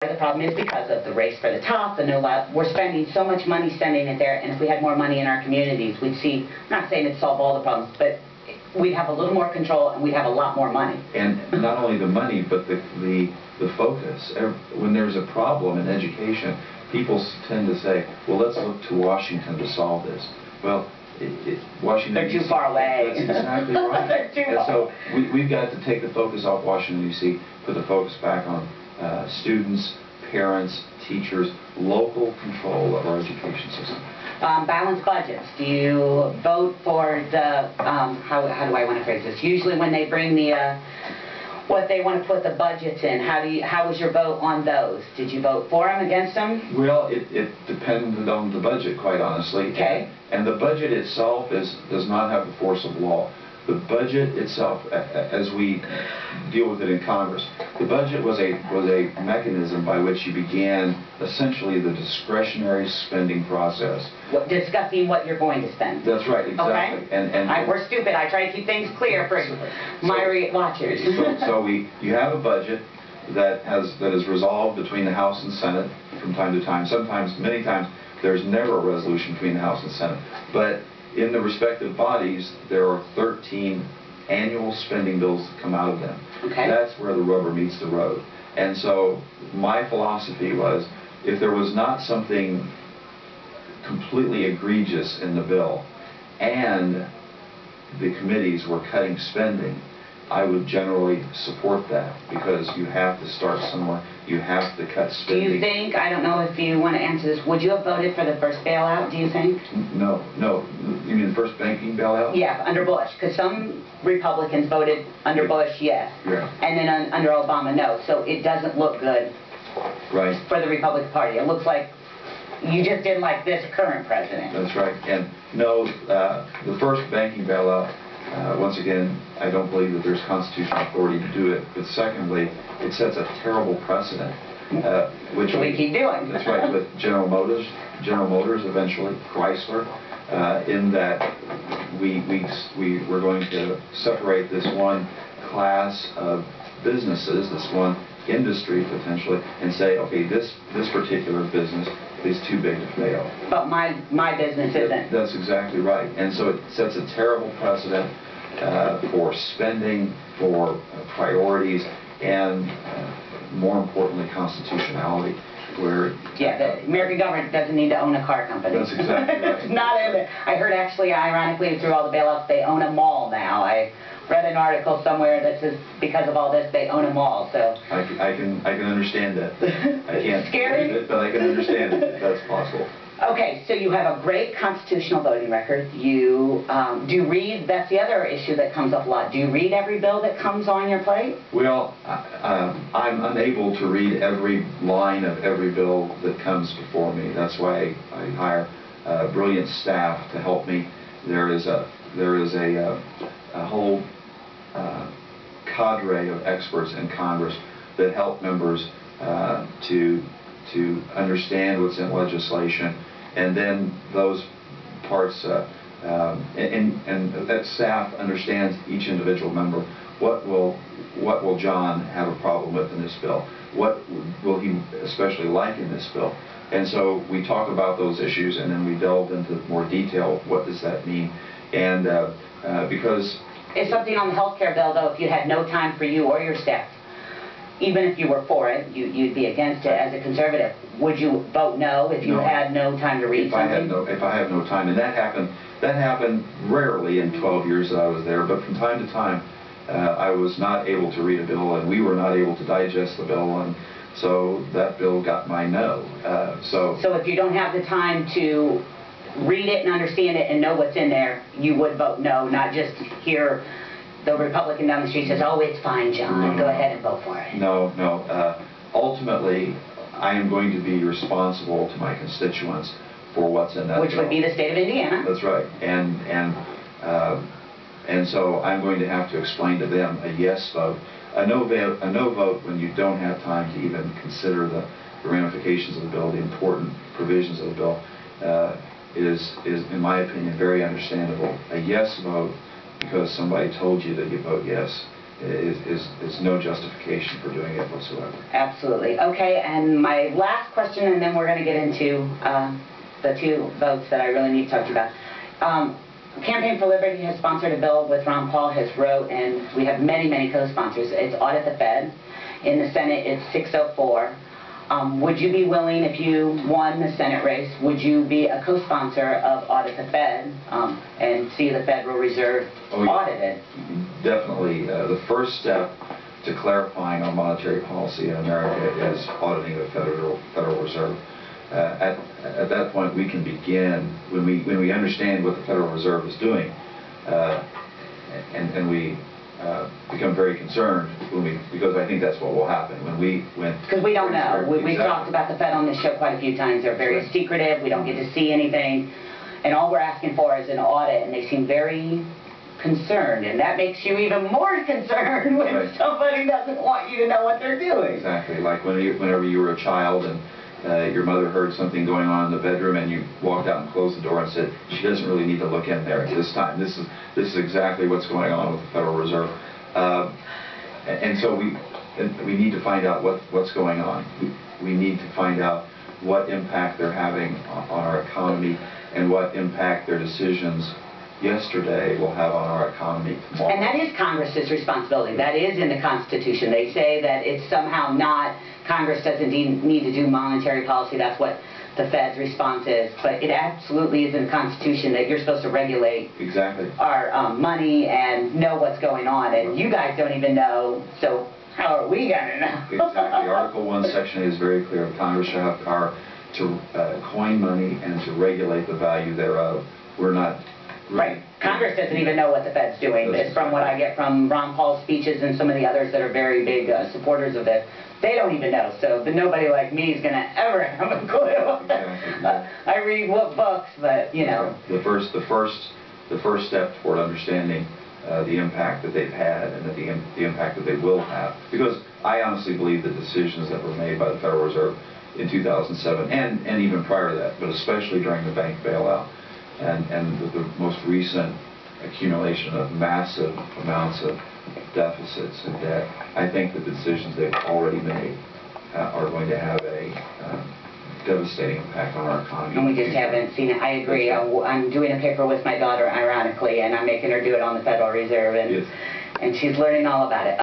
The problem is because of the race for the top, the no lot. We're spending so much money sending it there, and if we had more money in our communities, we'd see, I'm not saying it'd solve all the problems, but we'd have a little more control and we'd have a lot more money. And not only the money, but the focus. When there's a problem in education, people tend to say, well, let's look to Washington to solve this. Well, Washington, they're too far away. That's exactly right. They're too and far. So we've got to take the focus off Washington, D.C., put the focus back on students, parents, teachers, local control of our education system. Balanced budgets. Do you vote for the, how do I want to phrase this? Usually when they bring the, what they want to put the budgets in, how was your vote on those? Did you vote for them, against them? Well, it depended on the budget, quite honestly. Okay. And the budget itself does not have the force of law. The budget itself, as we deal with it in Congress, the budget was a mechanism by which you began essentially the discretionary spending process. Discussing what you're going to spend. That's right, exactly. Okay. We're stupid. I try to keep things clear for my watchers. So you have a budget that is resolved between the House and Senate from time to time. Sometimes, many times, there's never a resolution between the House and Senate. But in the respective bodies, there are 13 annual spending bills that come out of them. Okay. That's where the rubber meets the road. And so my philosophy was, if there was not something completely egregious in the bill and the committees were cutting spending, I would generally support that, because you have to start somewhere. You have to cut spending. Do you think, I don't know if you want to answer this, would you have voted for the first bailout, do you think? No. You mean the first banking bailout? Yeah, under Bush, because some Republicans voted under Bush, yes. Yeah. And then under Obama, no. So it doesn't look good for the Republican Party. It looks like you just didn't like this current president. That's right. And no, the first banking bailout, once again, I don't believe that there's constitutional authority to do it. But secondly, it sets a terrible precedent, which we keep doing. That's right, with General Motors eventually, Chrysler, in that we're going to separate this one class of businesses, this one industry potentially, and say, okay, this particular business is too big to fail. But my business isn't. That's exactly right. And so it sets a terrible precedent for spending, for priorities, and more importantly, constitutionality. Where the American government doesn't need to own a car company. That's exactly right. It's not in it. I heard actually, ironically, through all the bailouts, they own a mall now. I read an article somewhere that says because of all this, they own a mall. So I can understand that. I can't Scary? believe it, but I can understand it. That's possible. Okay, so you have a great constitutional voting record. You do you read? That's the other issue that comes up a lot. Do you read every bill that comes on your plate? Well, I'm unable to read every line of every bill that comes before me. That's why I hire brilliant staff to help me. There is a whole cadre of experts in Congress that help members to understand what's in legislation, and then those parts, and that staff understands each individual member. What will John have a problem with in this bill? What will he especially like in this bill? And so we talk about those issues, and then we delve into more detail. What does that mean? And because it's something on the health care bill, though, if you had no time for you or your staff, even if you were for it, you'd be against it as a conservative. Would you vote no if you had no time to read something? If I have no time, and that happened rarely in 12 years that I was there, but from time to time, I was not able to read a bill, and we were not able to digest the bill, and so that bill got my no. So if you don't have the time to read it and understand it and know what's in there, you would vote no, not just hear the Republican down the street says, oh, it's fine, John, go ahead and vote for it. No. Ultimately, I am going to be responsible to my constituents for what's in that Which bill. would be the state of Indiana. That's right. And so I'm going to have to explain to them a yes vote. A no vote when you don't have time to even consider the ramifications of the bill, the important provisions of the bill, is, in my opinion, very understandable. A yes vote because somebody told you that you vote yes is no justification for doing it whatsoever. Absolutely. Okay, and my last question, and then we're going to get into the two votes that I really need to talk to you about. Campaign for Liberty has sponsored a bill with Ron Paul has wrote, and we have many, many co-sponsors. It's Audit the Fed. In the Senate, it's 604. Would you be willing, if you won the Senate race, would you be a co-sponsor of Audit the Fed and see the Federal Reserve audited? Definitely. The first step to clarifying our monetary policy in America is auditing the Federal Reserve. At that point, we can begin, when we understand what the Federal Reserve is doing, and we become very concerned because I think that's what will happen because we don't know. We've talked about the Fed on this show quite a few times. They're very secretive. We don't get to see anything, and all we're asking for is an audit. And they seem very concerned, and that makes you even more concerned when somebody doesn't want you to know what they're doing. Exactly. Like whenever you were a child and your mother heard something going on in the bedroom, and you walked out and closed the door and said, "She doesn't really need to look in there at this time. This is exactly what's going on with the Federal Reserve." And so we need to find out what's going on. We need to find out what impact they're having on our economy and what impact their decisions yesterday will have on our economy tomorrow. And that is Congress's responsibility. That is in the Constitution. They say that it's somehow not, Congress doesn't need to do monetary policy. That's what the Fed's response is. But it absolutely is in the Constitution that you're supposed to regulate our money and know what's going on. And you guys don't even know, so how are we going to know? Exactly. Article 1, Section 8 is very clear. Congress shall have power to coin money and to regulate the value thereof. We're not... Right. Congress doesn't even know what the Fed's doing. From what I get from Ron Paul's speeches and some of the others that are very big supporters of this, they don't even know. So nobody like me is going to ever have a clue. I read what books, but you know. The first step toward understanding the impact that they've had and the impact that they will have, because I honestly believe the decisions that were made by the Federal Reserve in 2007 and even prior to that, but especially during the bank bailout, and the most recent accumulation of massive amounts of deficits and debt, I think the decisions they've already made are going to have a devastating impact on our economy. And we just haven't seen it. I agree. I'm doing a paper with my daughter, ironically, and I'm making her do it on the Federal Reserve, and she's learning all about it.